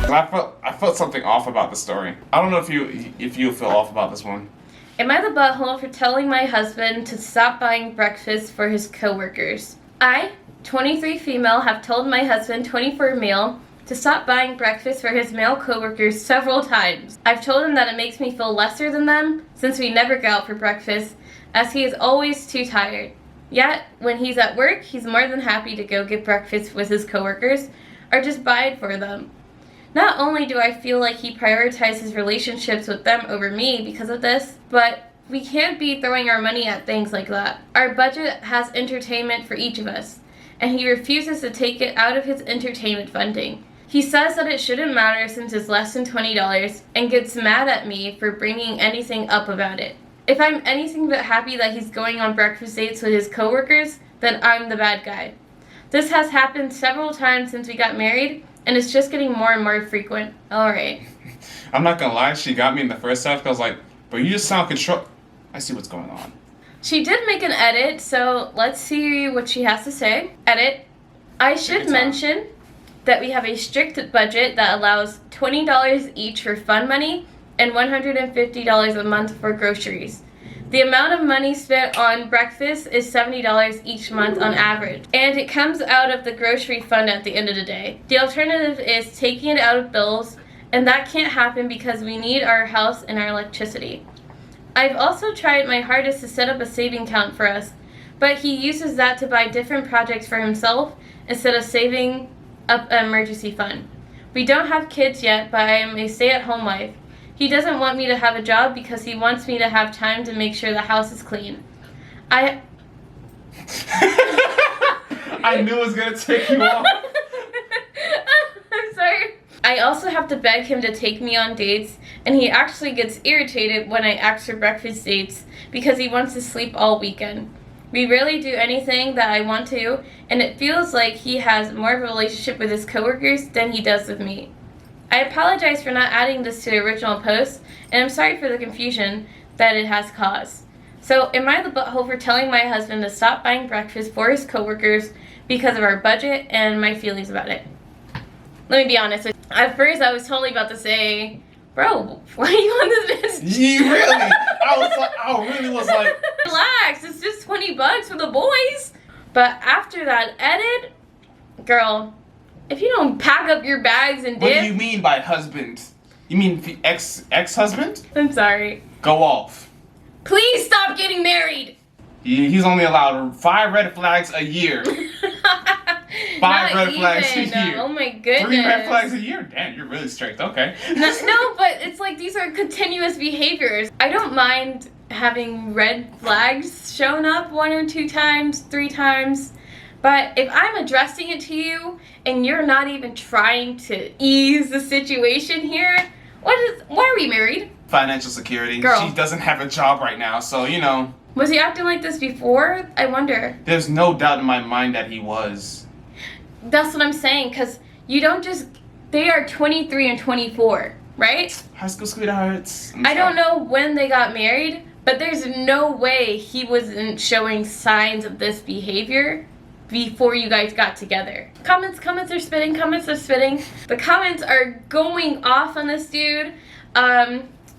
I felt something off about the story. I don't know if you feel off about this one. Am I the butthole for telling my husband to stop buying breakfast for his coworkers? I, 23 female, have told my husband, 24 male, to stop buying breakfast for his male coworkers several times. I've told him that it makes me feel lesser than them since we never go out for breakfast, as he is always too tired. Yet, when he's at work, he's more than happy to go get breakfast with his coworkers or just buy it for them. Not only do I feel like he prioritizes relationships with them over me because of this, but we can't be throwing our money at things like that. Our budget has entertainment for each of us, and he refuses to take it out of his entertainment funding. He says that it shouldn't matter since it's less than $20 and gets mad at me for bringing anything up about it. If I'm anything but happy that he's going on breakfast dates with his coworkers, then I'm the bad guy. This has happened several times since we got married, and it's just getting more and more frequent. Alright. I'm not gonna lie, she got me in the first half. I was like, but you just sound control. I see what's going on. She did make an edit, so let's see what she has to say. Edit. I should mention that we have a strict budget that allows $20 each for fun money and $150 a month for groceries. The amount of money spent on breakfast is $70 each month on average, and it comes out of the grocery fund at the end of the day. The alternative is taking it out of bills, and that can't happen because we need our house and our electricity. I've also tried my hardest to set up a saving account for us, but he uses that to buy different projects for himself instead of saving up an emergency fund. We don't have kids yet, but I am a stay-at-home wife. He doesn't want me to have a job because he wants me to have time to make sure the house is clean. I knew it was gonna take you off. I'm sorry. I also have to beg him to take me on dates, and he actually gets irritated when I ask for breakfast dates because he wants to sleep all weekend. We rarely do anything that I want to, and it feels like he has more of a relationship with his coworkers than he does with me. I apologize for not adding this to the original post, and I'm sorry for the confusion that it has caused. So, am I the butthole for telling my husband to stop buying breakfast for his coworkers because of our budget and my feelings about it? Let me be honest. At first, I was totally about to say, bro, why are you on this bitch? You really? I really was like, relax, it's just $20 for the boys. But after that edit, girl, if you don't pack up your bags and dip. What do you mean by husband? You mean the ex-husband? I'm sorry. Go off. Please stop getting married. He's only allowed 5 red flags a year. 5 red flags a year. Oh my goodness. 3 red flags a year? Damn, you're really strict. Okay. No, but it's like these are continuous behaviors. I don't mind having red flags shown up 1 or 2 times, 3 times. But if I'm addressing it to you and you're not even trying to ease the situation here, why are we married? Financial security. Girl. She doesn't have a job right now, so you know. Was he acting like this before? I wonder. There's no doubt in my mind that he was. That's what I'm saying, because you don't just... They are 23 and 24, right? High school sweethearts. I don't know when they got married, but there's no way he wasn't showing signs of this behavior before you guys got together. Comments are spitting. The comments are going off on this dude.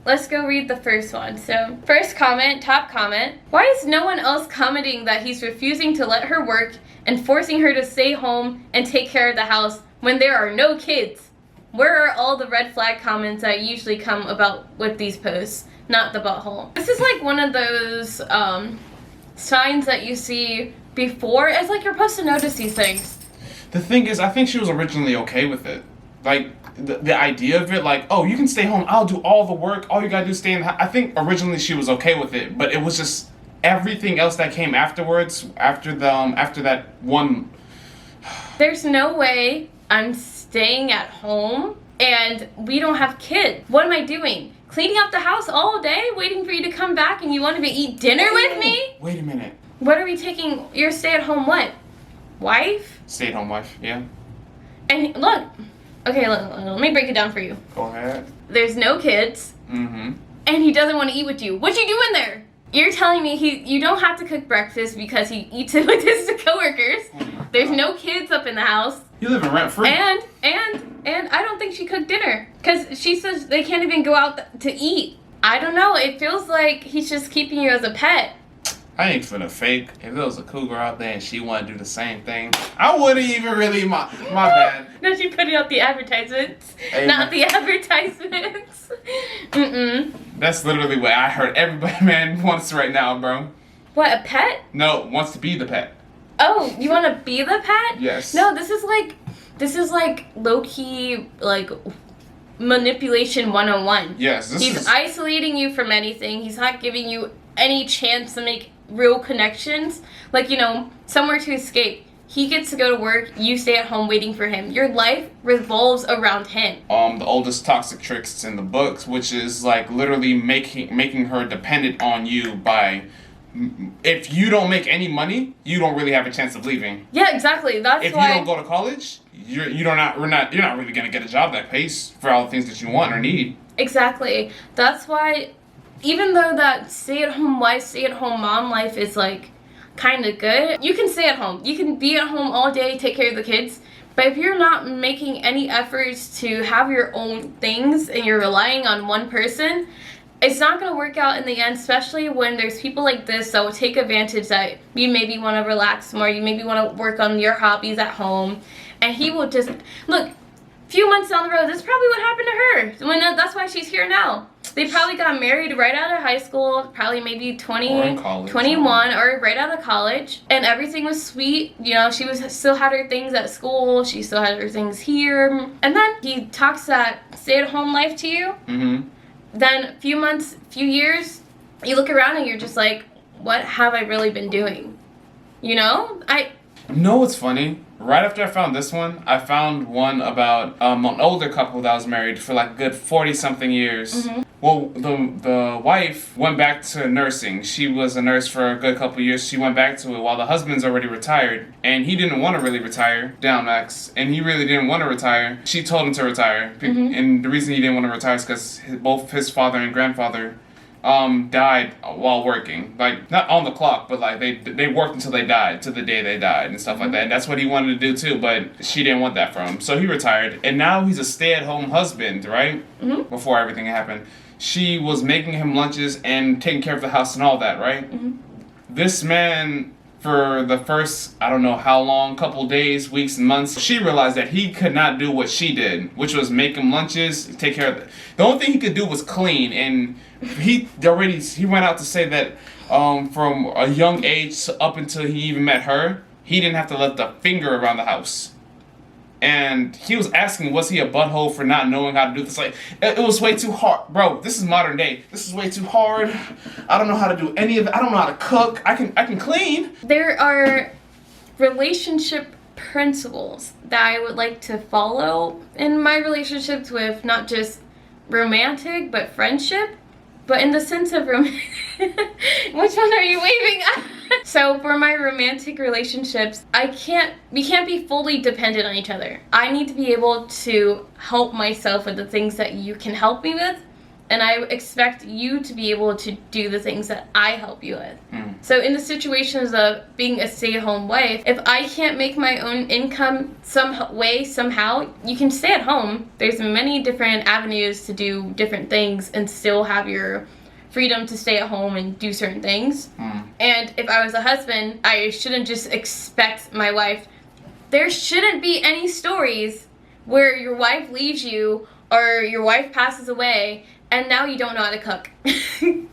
Let's go read the first one. So, first comment, top comment. Why is no one else commenting that he's refusing to let her work and forcing her to stay home and take care of the house when there are no kids? Where are all the red flag comments that usually come about with these posts? Not the butthole. This is like one of those signs that you see before. It's like you're supposed to notice these things. The thing is, I think she was originally okay with it. Like, the idea of it, like, oh, you can stay home, I'll do all the work, all you gotta do is stay in the house. I think originally she was okay with it, but it was just everything else that came afterwards, after that one. There's no way I'm staying at home and we don't have kids. What am I doing? Cleaning up the house all day, waiting for you to come back, and you want to eat dinner with me? Wait a minute. What are we taking? Your stay-at-home what? Wife? Stay-at-home wife, yeah. And look, okay, let me break it down for you. Go ahead. There's no kids. Mm-hmm. And he doesn't want to eat with you. What you doing there? You're telling me you don't have to cook breakfast because he eats it with his coworkers. There's no kids up in the house. You live in rent-free. And I don't think she cooked dinner. Because she says they can't even go out to eat. I don't know. It feels like he's just keeping you as a pet. I ain't finna fake. If there was a cougar out there and she wanted to do the same thing, I wouldn't even really, my bad. No, she put out the advertisements. Hey, not the advertisements. Mm-mm. That's literally what I heard everybody, man, wants right now, bro. What, a pet? No, wants to be the pet. Oh, you want to be the pet? Yes. No, this is like low-key, like, manipulation 101. Yes, He's isolating you from anything. He's not giving you any chance to make real connections. Like, you know, somewhere to escape. He gets to go to work, you stay at home waiting for him. Your life revolves around him. The oldest toxic tricks in the books, which is like literally making her dependent on you by, if you don't make any money, you don't really have a chance of leaving. Yeah, exactly. That's if why. If you don't go to college, you're not really gonna get a job that pays for all the things that you want or need. Exactly. That's why, even though that stay-at-home wife, stay-at-home mom life is like kind of good, you can stay at home. You can be at home all day, take care of the kids. But if you're not making any efforts to have your own things and you're relying on one person, it's not going to work out in the end, especially when there's people like this that will take advantage that you maybe want to relax more, you maybe want to work on your hobbies at home, and he will just, look, a few months down the road, that's probably what happened to her. That's why she's here now. They probably got married right out of high school, probably maybe 20, or in college, 21, or right out of college, and everything was sweet. You know, she still had her things at school, she still had her things here, and then he talks that stay-at-home life to you. Mm-hmm. Then a few months, few years, you look around and you're just like, what have I really been doing? You know? No, what's funny? Right after I found this one, I found one about an older couple that was married for like a good 40-something years. Mm-hmm. Well, the wife went back to nursing. She was a nurse for a good couple years. She went back to it while the husband's already retired. And he didn't want to really retire, down Max. And he really didn't want to retire. She told him to retire. Mm-hmm. And the reason he didn't want to retire is because both his father and grandfather died while working. Like, not on the clock, but like they worked until they died, to the day they died and stuff like that. And that's what he wanted to do too, but she didn't want that from him. So he retired. And now he's a stay-at-home husband, right? Mm-hmm. Before everything happened. She was making him lunches and taking care of the house and all that, right? Mm-hmm. This man, for the first, I don't know how long, couple days, weeks, and months, she realized that he could not do what she did, which was make him lunches, take care of it. The only thing he could do was clean, and he went out to say that from a young age up until he even met her, he didn't have to lift a finger around the house. And he was asking, was he a butthole for not knowing how to do this? Like, it was way too hard. Bro, this is modern day. This is way too hard. I don't know how to do any of it. I don't know how to cook. I can clean. There are relationship principles that I would like to follow in my relationships with not just romantic, but friendship. But in the sense of which one are you waving at? So for my romantic relationships, we can't be fully dependent on each other. I need to be able to help myself with the things that you can help me with, and I expect you to be able to do the things that I help you with. So in the situations of being a stay-at-home wife, if I can't make my own income somehow, you can stay at home. There's many different avenues to do different things and still have your freedom to stay at home and do certain things. And if I was a husband, I shouldn't just expect my wife. There shouldn't be any stories where your wife leaves you or your wife passes away and now you don't know how to cook.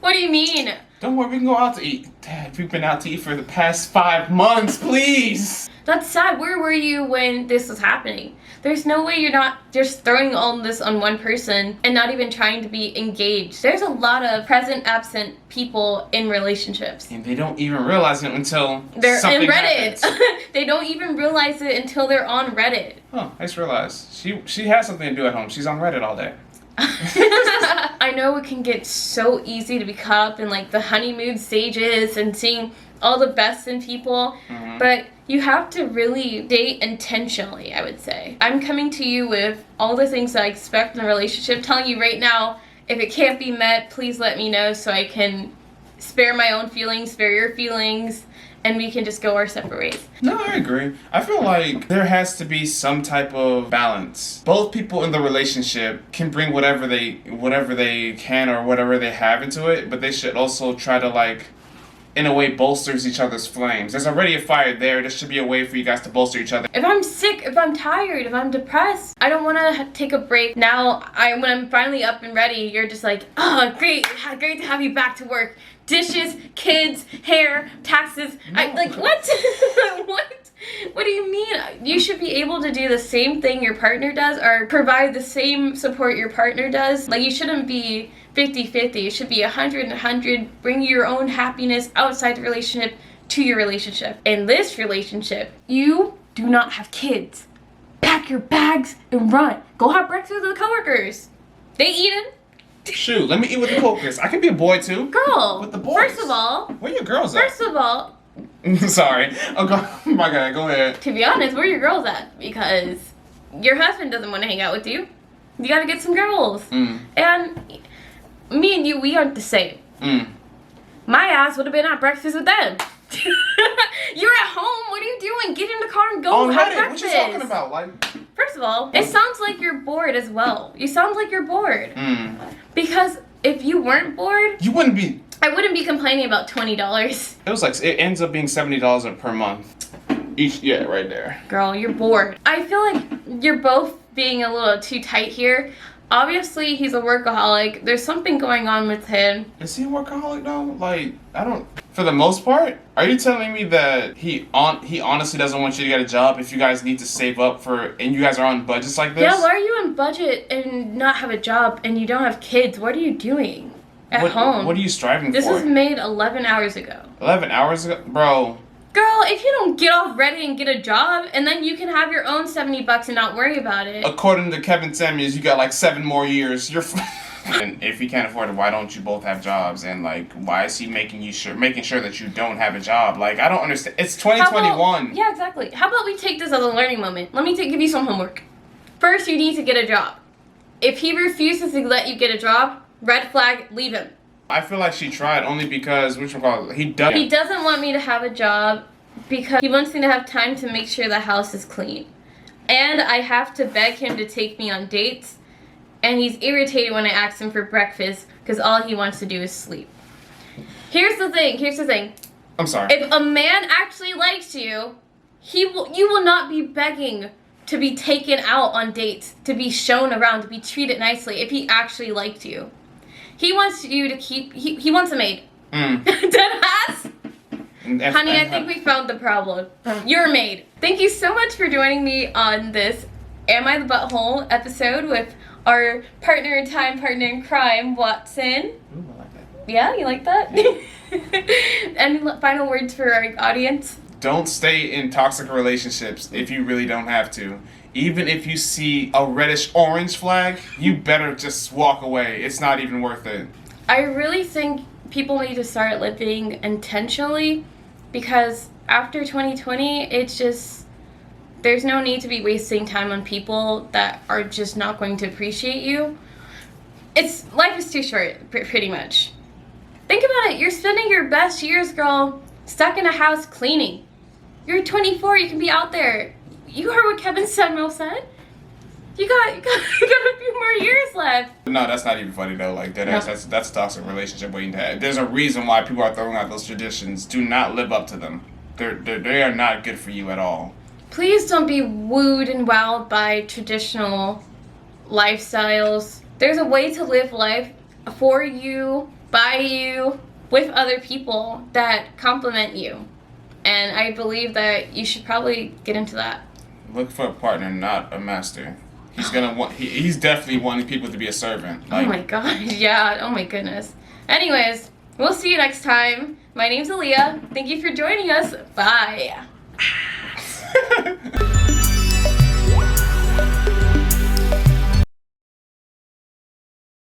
What do you mean? Don't worry, we can go out to eat. Dad, we've been out to eat for the past 5 months, please. That's sad. Where were you when this was happening? There's no way you're not just throwing all this on one person and not even trying to be engaged. There's a lot of present absent people in relationships. And they don't even realize it until they're something in Reddit. happens. They don't even realize it until they're on Reddit. Oh, I just realized. She has something to do at home. She's on Reddit all day. I know it can get so easy to be caught up in like the honeymoon stages and seeing all the best in people, but you have to really date intentionally, I would say. I'm coming to you with all the things that I expect in a relationship, telling you right now, if it can't be met, please let me know so I can spare my own feelings, spare your feelings, and we can just go our separate ways. No, I agree. I feel like there has to be some type of balance. Both people in the relationship can bring whatever they can or whatever they have into it, but they should also try to, like, in a way, bolsters each other's flames. There's already a fire there. There should be a way for you guys to bolster each other. If I'm sick, if I'm tired, if I'm depressed, I don't want to take a break. Now, when I'm finally up and ready, you're just like, oh, great to have you back to work. Dishes, kids, hair, taxes. No. Like, what? What do you mean? You should be able to do the same thing your partner does or provide the same support your partner does. Like, you shouldn't be 50-50. It should be 100-100. Bring your own happiness outside the relationship to your relationship. In this relationship, you do not have kids. Pack your bags and run. Go have breakfast with the coworkers. They eating. Shoot, let me eat with the coworkers. I can be a boy too. Girl, with the boys. first of all, where your girls at? First of all, sorry. Oh my God, go ahead. To be honest, where your girls at? Because your husband doesn't want to hang out with you. You gotta get some girls. And me and you, we aren't the same. My ass would have been at breakfast with them. You're at home. What are you doing? Get in the car and go have breakfast. What you talking about? Like, first of all, it sounds like you're bored as well. You sound like you're bored. Because if you weren't bored, you wouldn't be. I wouldn't be complaining about $20. It was like, it ends up being $70 per month. Each, yeah, right there. Girl, you're bored. I feel like you're both being a little too tight here. Obviously, he's a workaholic. There's something going on with him. Is he a workaholic though? Like, I don't. For the most part, are you telling me that he honestly doesn't want you to get a job if you guys need to save up for and you guys are on budgets like this? Yeah, why are you on budget and not have a job and you don't have kids? What are you doing at home? What are you striving for? This was made 11 hours ago. 11 hours ago, bro. Girl, if you don't get off ready and get a job, and then you can have your own $70 and not worry about it. According to Kevin Samuels, you got like 7 more years. You're. And if he can't afford it, why don't you both have jobs? And like, why is he making sure that you don't have a job? Like, I don't understand. It's 2021. Yeah, exactly. How about we take this as a learning moment? Let me give you some homework. First, you need to get a job. If he refuses to let you get a job, red flag, leave him. I feel like she tried only because he doesn't. He doesn't want me to have a job because he wants me to have time to make sure the house is clean. And I have to beg him to take me on dates. And he's irritated when I ask him for breakfast because all he wants to do is sleep. Here's the thing. I'm sorry. If a man actually likes you, you will not be begging to be taken out on dates, to be shown around, to be treated nicely if he actually liked you. He wants you to he wants a maid. Deadass? Honey, I think we found the problem. You're a maid. Thank you so much for joining me on this Am I the Butthole episode with our partner in time, partner in crime, Watson. Ooh, I like that. Yeah, you like that? Any final words for our audience? Don't stay in toxic relationships if you really don't have to. Even if you see a reddish-orange flag, you better just walk away. It's not even worth it. I really think people need to start living intentionally because after 2020, it's just, there's no need to be wasting time on people that are just not going to appreciate you. Life is too short, pretty much. Think about it. You're spending your best years, girl, stuck in a house cleaning. You're 24. You can be out there. You heard what Kevin Samuel said. You got a few more years left. No, that's not even funny though. Like that's a toxic relationship waiting to have. There's a reason why people are throwing out those traditions. Do not live up to them. They are not good for you at all. Please don't be wooed and wowed by traditional lifestyles. There's a way to live life for you, by you, with other people that complement you. And I believe that you should probably get into that. Look for a partner, not a master. He's definitely wanting people to be a servant. Oh my god, yeah, oh my goodness. Anyways, we'll see you next time. My name's Aliyah. Thank you for joining us. Bye.